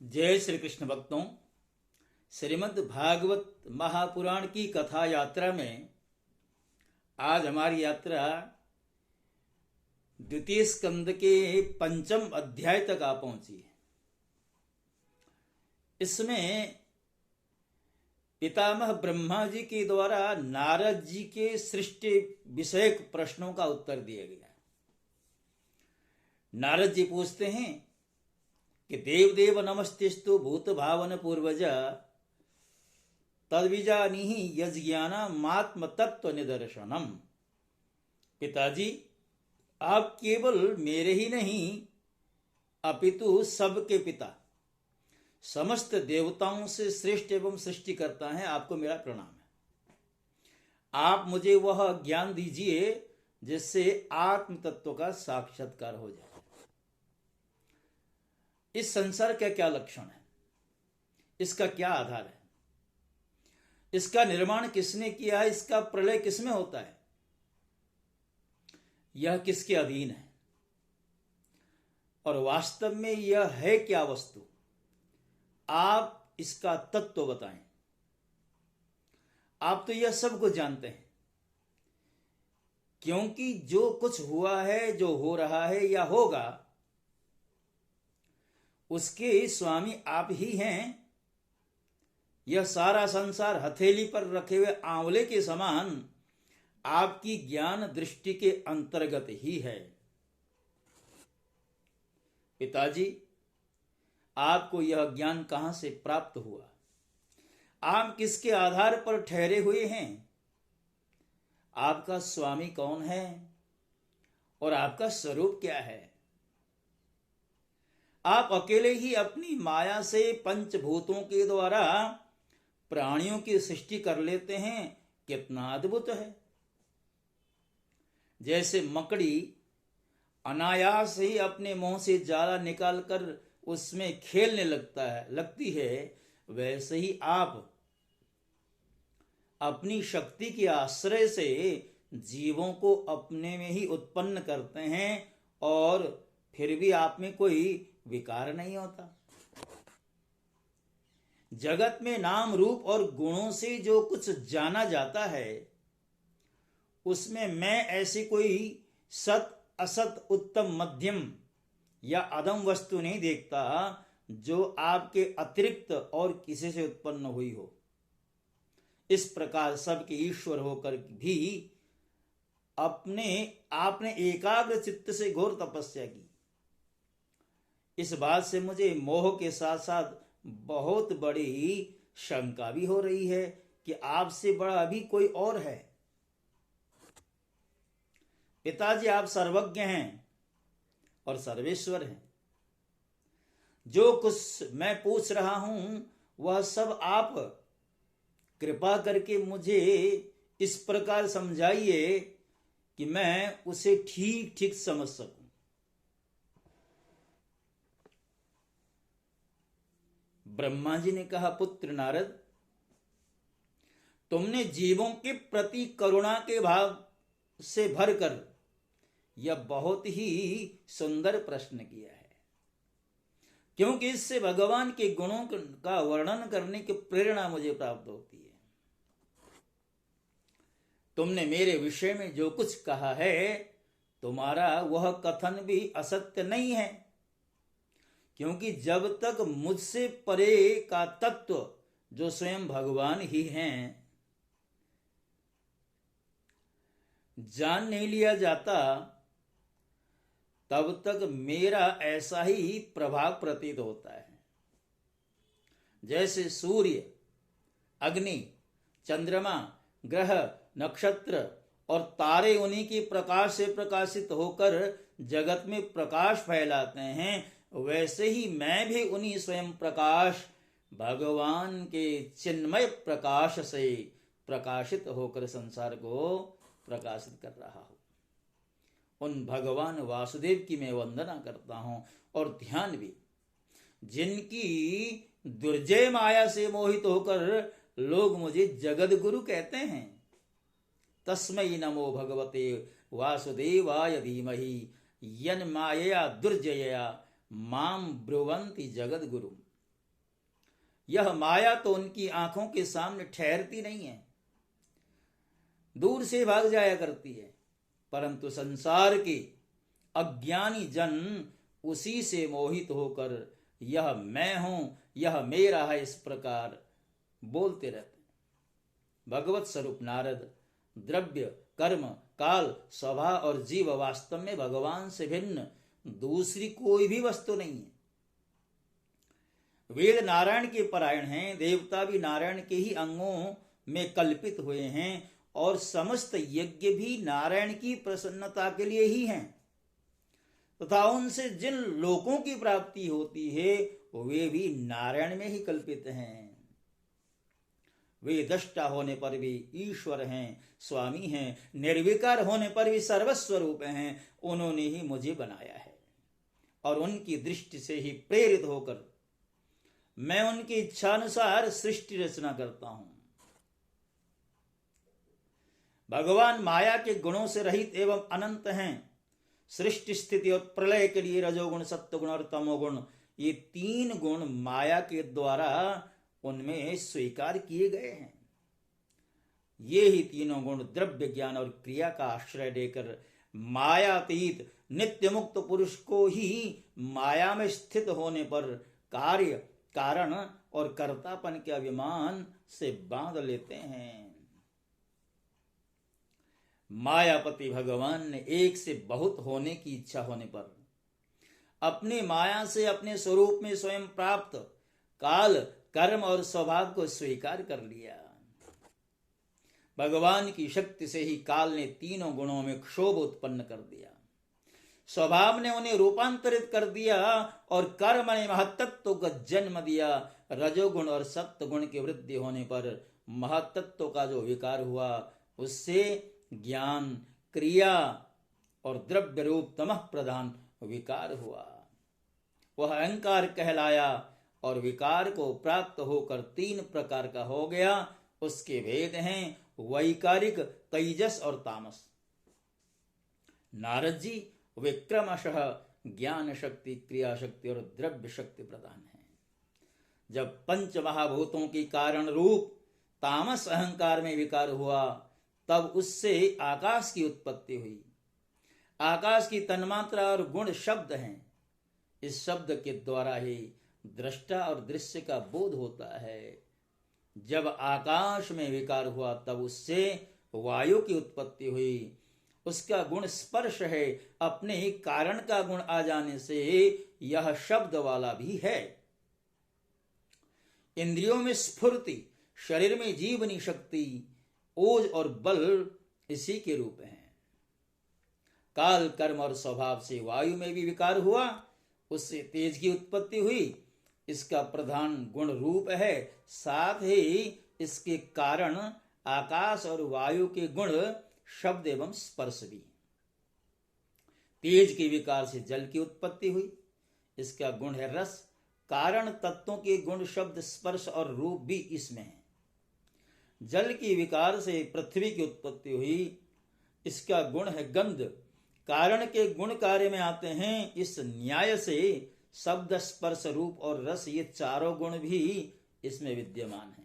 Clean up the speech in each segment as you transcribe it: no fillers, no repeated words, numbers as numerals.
जय श्री कृष्ण भक्तों। श्रीमद् भागवत महापुराण की कथा यात्रा में आज हमारी यात्रा द्वितीय स्कंद के पंचम अध्याय तक आ पहुंची है। इसमें पितामह ब्रह्मा जी के द्वारा नारद जी के सृष्टि विषयक प्रश्नों का उत्तर दिया गया। नारद जी पूछते हैं कि देवदेव नमस्तेस्तु भूत भावन पूर्वज तद्विजानीहि यज्ञानामात्म तत्व निदर्शनम। पिताजी, आप केवल मेरे ही नहीं अपितु सबके पिता, समस्त देवताओं से श्रेष्ठ एवं सृष्टिकर्ता हैं। आपको मेरा प्रणाम है। आप मुझे वह ज्ञान दीजिए जिससे आत्म तत्व का साक्षात्कार हो जाए। इस संसार का क्या लक्षण है, इसका क्या आधार है, इसका निर्माण किसने किया है, इसका प्रलय किसमें होता है, यह किसके अधीन है और वास्तव में यह है क्या वस्तु। आप इसका तत्व बताएं। आप तो यह सब कुछ जानते हैं, क्योंकि जो कुछ हुआ है, जो हो रहा है या होगा, उसके स्वामी आप ही हैं। यह सारा संसार हथेली पर रखे हुए आंवले के समान आपकी ज्ञान दृष्टि के अंतर्गत ही है। पिताजी, आपको यह ज्ञान कहां से प्राप्त हुआ? आप किसके आधार पर ठहरे हुए हैं? आपका स्वामी कौन है और आपका स्वरूप क्या है? आप अकेले ही अपनी माया से पंचभूतों के द्वारा प्राणियों की सृष्टि कर लेते हैं। कितना अद्भुत है। जैसे मकड़ी अनायास ही अपने मुंह से जाला निकालकर उसमें खेलने लगती है, वैसे ही आप अपनी शक्ति के आश्रय से जीवों को अपने में ही उत्पन्न करते हैं और फिर भी आप में कोई विकार नहीं होता। जगत में नाम रूप और गुणों से जो कुछ जाना जाता है, उसमें मैं ऐसी कोई सत असत उत्तम मध्यम या अदम वस्तु नहीं देखता जो आपके अतिरिक्त और किसी से उत्पन्न हुई हो। इस प्रकार सबके ईश्वर होकर भी आपने एकाग्र चित्त से घोर तपस्या की। इस बात से मुझे मोह के साथ साथ बहुत बड़ी शंका भी हो रही है कि आपसे बड़ा अभी कोई और है। पिताजी, आप सर्वज्ञ हैं और सर्वेश्वर हैं। जो कुछ मैं पूछ रहा हूं वह सब आप कृपा करके मुझे इस प्रकार समझाइए कि मैं उसे ठीक ठीक समझ सकूं। ब्रह्मा जी ने कहा, पुत्र नारद, तुमने जीवों के प्रति करुणा के भाव से भरकर यह बहुत ही सुंदर प्रश्न किया है, क्योंकि इससे भगवान के गुणों का वर्णन करने की प्रेरणा मुझे प्राप्त होती है। तुमने मेरे विषय में जो कुछ कहा है, तुम्हारा वह कथन भी असत्य नहीं है, क्योंकि जब तक मुझसे परे का तत्व जो स्वयं भगवान ही हैं जान नहीं लिया जाता, तब तक मेरा ऐसा ही प्रभाव प्रतीत होता है। जैसे सूर्य, अग्नि, चंद्रमा, ग्रह, नक्षत्र और तारे उन्हीं के प्रकाश से प्रकाशित होकर जगत में प्रकाश फैलाते हैं, वैसे ही मैं भी उन्हीं स्वयं प्रकाश भगवान के चिन्मय प्रकाश से प्रकाशित होकर संसार को प्रकाशित कर रहा हूं। उन भगवान वासुदेव की मैं वंदना करता हूं और ध्यान भी। जिनकी दुर्जय माया से मोहित होकर लोग मुझे जगत गुरु कहते हैं, तस्मै नमो भगवते वासुदेवाय धीमहि यन्मायया दुर्जयया माम ब्रुवंति जगद गुरु। यह माया तो उनकी आंखों के सामने ठहरती नहीं है, दूर से भाग जाया करती है, परंतु संसार के अज्ञानी जन उसी से मोहित होकर यह मैं हूं, यह मेरा है, इस प्रकार बोलते रहते हैं। भगवत स्वरूप नारद, द्रव्य, कर्म, काल, स्वभाव और जीव वास्तव में भगवान से भिन्न दूसरी कोई भी वस्तु नहीं है। वेद नारायण के परायण हैं, देवता भी नारायण के ही अंगों में कल्पित हुए हैं, और समस्त यज्ञ भी नारायण की प्रसन्नता के लिए ही हैं, तथा उनसे जिन लोकों की प्राप्ति होती है वे भी नारायण में ही कल्पित हैं। वे दृष्टा होने पर भी ईश्वर हैं, स्वामी हैं, निर्विकार होने पर भी सर्वस्वरूप हैं। उन्होंने ही मुझे बनाया है और उनकी दृष्टि से ही प्रेरित होकर मैं उनकी इच्छानुसार सृष्टि रचना करता हूं। भगवान माया के गुणों से रहित एवं अनंत हैं। सृष्टि, स्थिति और प्रलय के लिए रजोगुण, सत्वगुण और तमोगुण, ये तीन गुण माया के द्वारा उनमें स्वीकार किए गए हैं। ये ही तीनों गुण द्रव्य, ज्ञान और क्रिया का आश्रय लेकर मायातीत नित्य मुक्त पुरुष को ही माया में स्थित होने पर कार्य, कारण और कर्तापन के अभिमान से बांध लेते हैं। मायापति भगवान ने एक से बहुत होने की इच्छा होने पर अपनी माया से अपने स्वरूप में स्वयं प्राप्त काल, कर्म और स्वभाव को स्वीकार कर लिया। भगवान की शक्ति से ही काल ने तीनों गुणों में क्षोभ उत्पन्न कर दिया, स्वभाव ने उन्हें रूपांतरित कर दिया और कर्म ने महत्त्व का जन्म दिया। रजोगुण और सत्वगुण की वृद्धि होने पर महत्त्व का जो विकार हुआ उससे ज्ञान, क्रिया और द्रव्य रूप तमः प्रधान विकार हुआ। वह अहंकार कहलाया और विकार को प्राप्त होकर तीन प्रकार का हो गया। उसके भेद हैं वैकारिक, तेजस और तामस। नारद जी विक्रमशः ज्ञान शक्ति, क्रिया शक्ति और द्रव्य शक्ति प्रधान है। जब पंच महाभूतों के कारण रूप तामस अहंकार में विकार हुआ तब उससे आकाश की उत्पत्ति हुई। आकाश की तन्मात्रा और गुण शब्द हैं। इस शब्द के द्वारा ही दृष्टा और दृश्य का बोध होता है। जब आकाश में विकार हुआ तब उससे वायु की उत्पत्ति हुई। उसका गुण स्पर्श है, अपने ही कारण का गुण आ जाने से यह शब्द वाला भी है। इंद्रियों में स्फूर्ति, शरीर में जीवनी शक्ति, ओज और बल इसी के रूप हैं। काल, कर्म और स्वभाव से वायु में भी विकार हुआ, उससे तेज की उत्पत्ति हुई। इसका प्रधान गुण रूप है, साथ ही इसके कारण आकाश और वायु के गुण शब्द एवं स्पर्श भी। तेज के विकार से जल की उत्पत्ति हुई। इसका गुण है रस। कारण तत्वों के गुण शब्द, स्पर्श और रूप भी इसमें है। जल की विकार से पृथ्वी की उत्पत्ति हुई। इसका गुण है गंध। कारण के गुण कार्य में आते हैं। इस न्याय से शब्द, स्पर्श, रूप और रस ये चारों गुण भी इसमें विद्यमान हैं।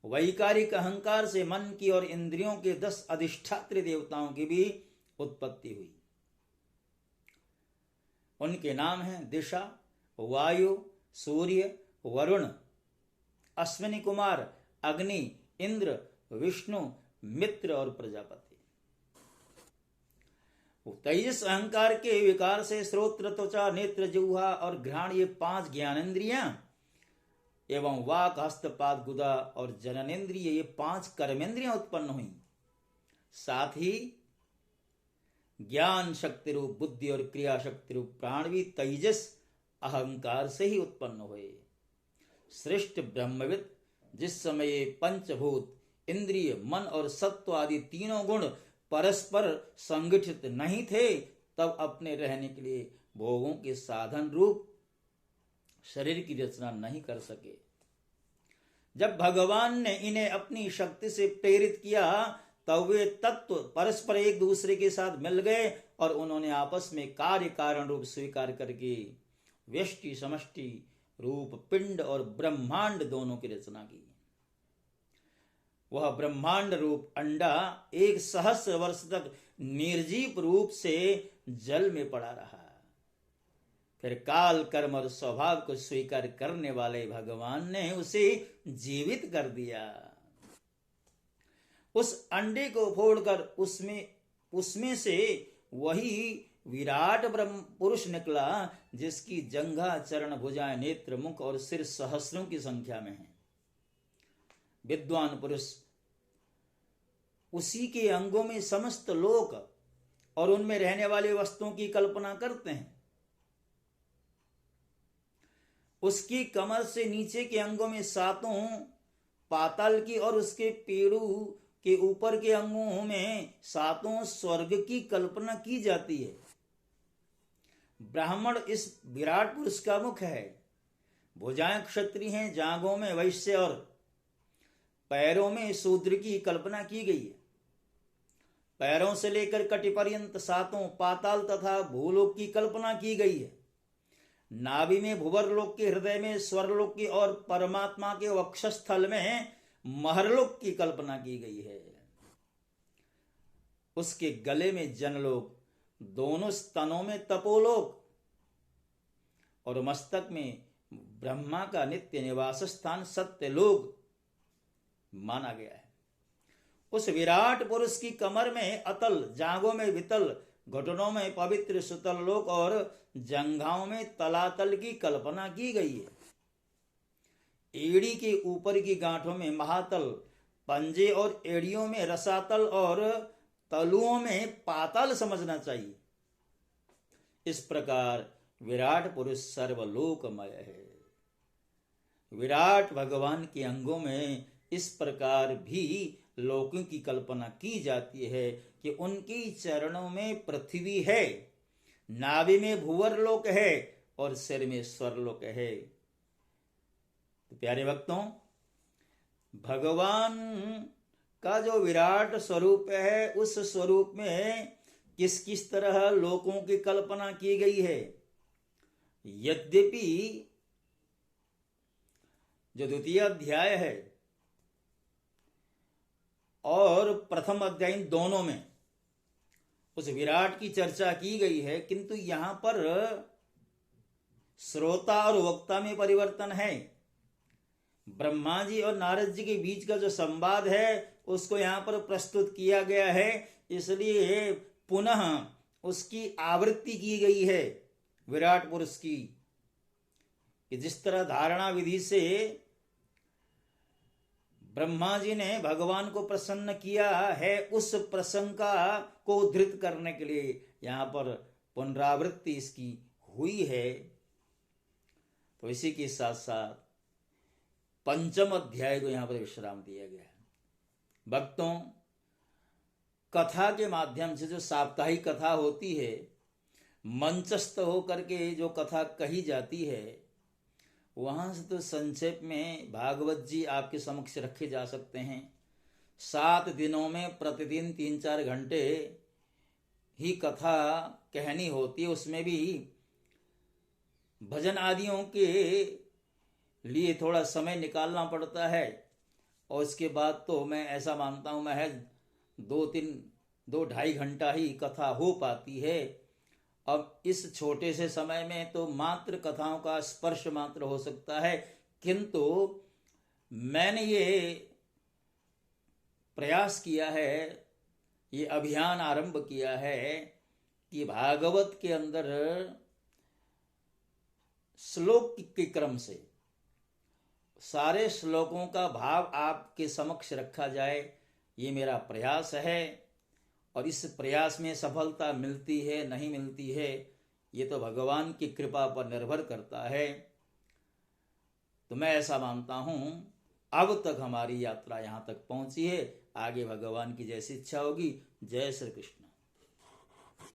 वैकारिक अहंकार से मन की और इंद्रियों के 10 अधिष्ठात्री देवताओं की भी उत्पत्ति हुई। उनके नाम हैं दिशा, वायु, सूर्य, वरुण, अश्विनी कुमार, अग्नि, इंद्र, विष्णु, मित्र और प्रजापति। तेजस अहंकार के विकार से श्रोत्र, त्वचा, नेत्र, जिह्वा और घ्राण ये 5 ज्ञानेन्द्रियां एवं वाक, हस्त, पाद, गुदा और जननेन्द्रिय ये 5 कर्मेंद्रियां उत्पन्न हुई। साथ ही ज्ञान शक्ति रूप बुद्धि और क्रिया शक्ति रूप प्राण भी तेजस अहंकार से ही उत्पन्न हुए। श्रेष्ठ ब्रह्मविद जिस समय ये पंचभूत, इंद्रिय, मन और सत्व आदि तीनों गुण परस्पर संगठित नहीं थे तब अपने रहने के लिए भोगों के साधन रूप शरीर की रचना नहीं कर सके। जब भगवान ने इन्हें अपनी शक्ति से प्रेरित किया तब वे तत्व परस्पर एक दूसरे के साथ मिल गए और उन्होंने आपस में कार्य कारण रूप स्वीकार करके व्यष्टि, समष्टि, रूप पिंड और ब्रह्मांड दोनों की रचना की। वह ब्रह्मांड रूप अंडा 1 सहस्र वर्ष तक निर्जीव रूप से जल में पड़ा रहा। फिर काल कर्म और स्वभाव को स्वीकार करने वाले भगवान ने उसे जीवित कर दिया। उस अंडे को फोड़कर उसमें से वही विराट ब्रह्म पुरुष निकला, जिसकी जंघा, चरण, भुजाएं, नेत्र, मुख और सिर सहस्रों की संख्या में है। विद्वान पुरुष उसी के अंगों में समस्त लोक और उनमें रहने वाली वस्तुओं की कल्पना करते हैं। उसकी कमर से नीचे के अंगों में 7 पाताल की और उसके पेड़ू के ऊपर के अंगों में 7 स्वर्ग की कल्पना की जाती है। ब्राह्मण इस विराट पुरुष का मुख है, भुजाएं क्षत्रिय हैं, जांघों में वैश्य और पैरों में शूद्र की कल्पना की गई है। पैरों से लेकर कटी पर्यंत 7 पाताल तथा भूलोक की कल्पना की गई है। नाभि में भुवरलोक की, हृदय में स्वरलोक की और परमात्मा के वक्षस्थल में महरलोक की कल्पना की गई है। उसके गले में जनलोक, दोनों स्तनों में तपोलोक और मस्तक में ब्रह्मा का नित्य निवास स्थान सत्यलोक माना गया है। उस विराट पुरुष की कमर में अतल, जांघों में वितल, घुटनों में पवित्र सुतल लोक और जंघाओं में तलातल की कल्पना की गई है। एड़ी के ऊपर की गांठों में महातल, पंजे और एड़ियों में रसातल और तलुओं में पाताल समझना चाहिए। इस प्रकार विराट पुरुष सर्वलोकमय है। विराट भगवान के अंगों में इस प्रकार भी लोकों की कल्पना की जाती है कि उनके चरणों में पृथ्वी है, नाभि में भुवर लोक है और सिर में स्वरलोक है। तो प्यारे भक्तों, भगवान का जो विराट स्वरूप है, उस स्वरूप में किस किस तरह लोकों की कल्पना की गई है। यद्यपि जो द्वितीय अध्याय है और प्रथम अध्याय दोनों में उस विराट की चर्चा की गई है, किंतु यहां पर श्रोता और वक्ता में परिवर्तन है। ब्रह्मा जी और नारद जी के बीच का जो संवाद है उसको यहां पर प्रस्तुत किया गया है, इसलिए पुनः उसकी आवृत्ति की गई है विराट पुरुष की। कि जिस तरह धारणा विधि से ब्रह्मा जी ने भगवान को प्रसन्न किया है, उस प्रसंग को उद्धृत करने के लिए यहां पर पुनरावृत्ति इसकी हुई है। तो इसी के साथ साथ पंचम अध्याय को यहां पर विश्राम दिया गया है। भक्तों, कथा के माध्यम से जो साप्ताहिक कथा होती है, मंचस्थ होकर के जो कथा कही जाती है, वहां से तो संक्षेप में भागवत जी आपके समक्ष रखे जा सकते हैं। 7 दिनों में प्रतिदिन 3-4 घंटे ही कथा कहनी होती है, उसमें भी भजन आदियों के लिए थोड़ा समय निकालना पड़ता है। और उसके बाद तो मैं ऐसा मानता हूँ महज 2-2.5 घंटा ही कथा हो पाती है। अब इस छोटे से समय में तो मात्र कथाओं का स्पर्श मात्र हो सकता है, किंतु मैंने ये प्रयास किया है, ये अभियान आरंभ किया है कि भागवत के अंदर श्लोक के क्रम से सारे श्लोकों का भाव आपके समक्ष रखा जाए, ये मेरा प्रयास है। और इस प्रयास में सफलता मिलती है नहीं मिलती है, ये तो भगवान की कृपा पर निर्भर करता है। तो मैं ऐसा मानता हूं अब तक हमारी यात्रा यहां तक पहुंची है, आगे भगवान की जैसी इच्छा होगी। जय श्री कृष्ण।